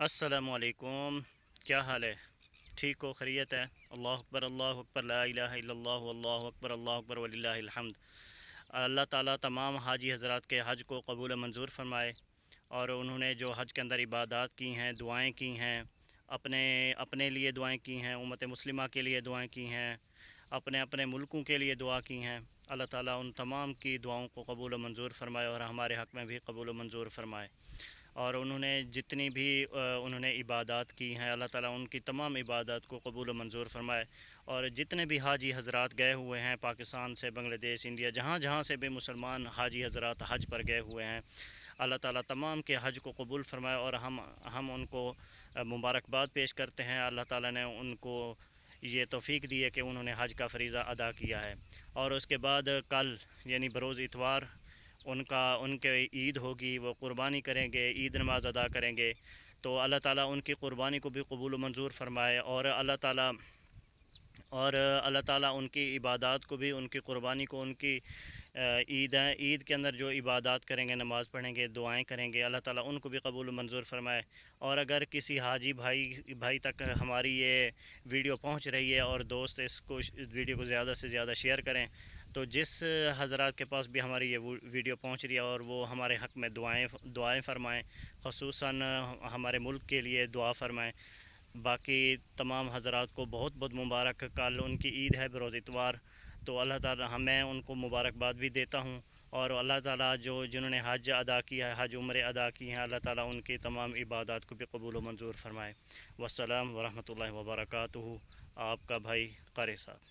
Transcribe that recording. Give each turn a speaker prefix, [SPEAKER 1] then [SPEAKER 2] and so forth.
[SPEAKER 1] अस्सलामुअलैकुम। क्या हाल है? ठीक हो? खैरियत है? अल्लाह अकबर ला इलाहा इल्लल्लाह अल्लाह अकबर वलिल्लाहिल हम्द। अल्लाह ताला तमाम हाजी हज़रात के हज को कबूल मंजूर फरमाए। और उन्होंने जो हज के अंदर इबादत की हैं, दुआएं की हैं, अपने अपने लिए दुआएं की हैं, उम्मत मुस्लिमा के लिए दुआएं की हैं, अपने अपने मुल्कों के लिए दुआ की हैं, अल्लाह ताला उन तमाम की दुआओं को कबूल मंजूर फरमाए और हमारे हक़ में भी कबूल मंजूर फरमाए। और उन्होंने जितनी भी उन्होंने इबादत की हैं, अल्लाह ताला उनकी तमाम इबादत को कबूल मंजूर फरमाए। और जितने भी हाजी हज़रात गए हुए हैं पाकिस्तान से, बांग्लादेश, इंडिया, जहाँ जहाँ से भी मुसलमान हाजी हज़रात हज पर गए हुए हैं, अल्लाह ताला तमाम के हज को कबूल फरमाए। और हम उनको मुबारकबाद पेश करते हैं। अल्लाह ताला ने उनको ये तौफ़ीक दी है कि उन्होंने हज का फ़रीज़ा अदा किया है। और उसके बाद कल यानी बरोज़ इतवार उनके ईद होगी, वो क़ुरबानी करेंगे, ईद नमाज़ अदा करेंगे। तो अल्लाह ताला उनकी क़ुरबानी को भी कबूल मंजूर फरमाए और अल्लाह ताला उनकी इबादत को भी, उनकी क़ुरबानी को, उनकी ईद के अंदर जो इबादत करेंगे, नमाज़ पढ़ेंगे, दुआएं करेंगे, अल्लाह ताला उनको भी कबूल मंजूर फरमाए। और अगर किसी हाजी भाई तक हमारी ये वीडियो पहुंच रही है और दोस्त इस वीडियो को ज़्यादा से ज़्यादा शेयर करें, तो जिस हज़रात के पास भी हमारी ये वीडियो पहुंच रही है और वो हमारे हक़ में दुआएं फ़रमाएँ, ख़ुसूसन हमारे मुल्क के लिए दुआ फ़रमाएँ। बाकी तमाम हज़रात को बहुत बहुत मुबारक। कल उनकी ईद है बरोज़ इतवार। तो अल्लाह ताला मैं उनको मुबारकबाद भी देता हूँ। और अल्लाह ताला जिन्होंने हज अदा किया है, हज उम्रे अदा की हैं, अल्लाह ताला उनकी तमाम इबादत को भी कबूल व मंजूर फरमाए। वस्सलाम वरहमतुल्लाहि व बरकातुहू। आपका भाई क़ारी साहब।